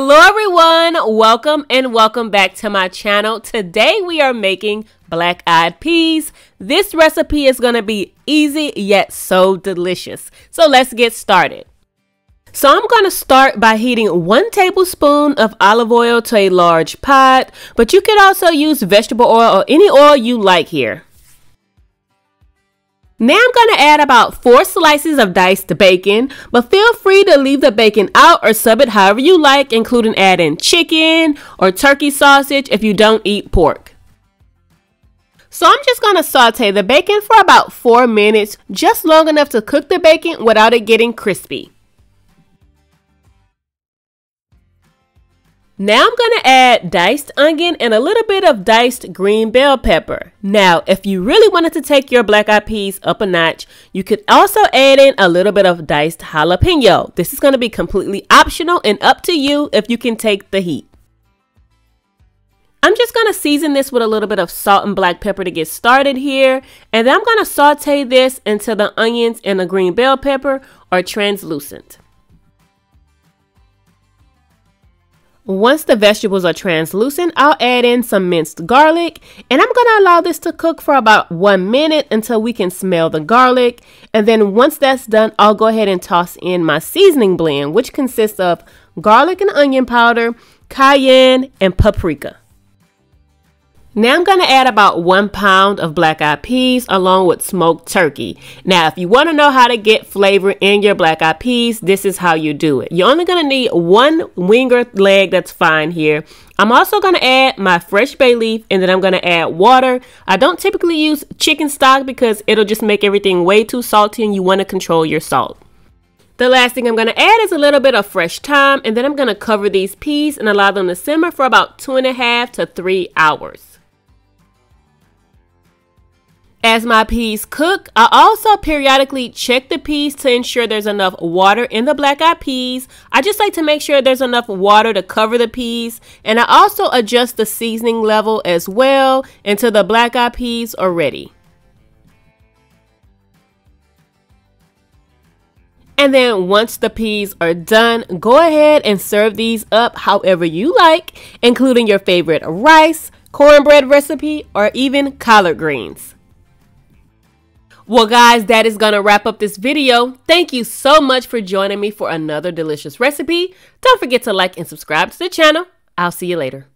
Hello everyone, welcome back to my channel. Today we are making black-eyed peas. This recipe is going to be easy yet so delicious. So let's get started. So I'm going to start by heating 1 tablespoon of olive oil to a large pot, but you can also use vegetable oil or any oil you like here. Now I'm going to add about 4 slices of diced bacon, but feel free to leave the bacon out or sub it however you like, including adding chicken or turkey sausage if you don't eat pork. So I'm just going to saute the bacon for about 4 minutes, just long enough to cook the bacon without it getting crispy. Now I'm going to add diced onion and a little bit of diced green bell pepper. Now, if you really wanted to take your black-eyed peas up a notch, you could also add in a little bit of diced jalapeno. This is going to be completely optional and up to you if you can take the heat. I'm just going to season this with a little bit of salt and black pepper to get started here. And then I'm going to saute this until the onions and the green bell pepper are translucent. Once the vegetables are translucent, I'll add in some minced garlic, and I'm going to allow this to cook for about 1 minute until we can smell the garlic. And then once that's done, I'll go ahead and toss in my seasoning blend, which consists of garlic and onion powder, cayenne, and paprika. Now I'm going to add about 1 pound of black-eyed peas along with smoked turkey. Now, if you want to know how to get flavor in your black-eyed peas, this is how you do it. You're only going to need 1 winger leg, that's fine here. I'm also going to add my fresh bay leaf, and then I'm going to add water. I don't typically use chicken stock because it'll just make everything way too salty and you want to control your salt. The last thing I'm going to add is a little bit of fresh thyme, and then I'm going to cover these peas and allow them to simmer for about 2.5 to 3 hours. As my peas cook, I also periodically check the peas to ensure there's enough water in the black-eyed peas. I just like to make sure there's enough water to cover the peas, and I also adjust the seasoning level as well until the black-eyed peas are ready. And then once the peas are done, go ahead and serve these up however you like, including your favorite rice, cornbread recipe, or even collard greens. Well guys, that is going to wrap up this video. Thank you so much for joining me for another delicious recipe. Don't forget to like and subscribe to the channel. I'll see you later.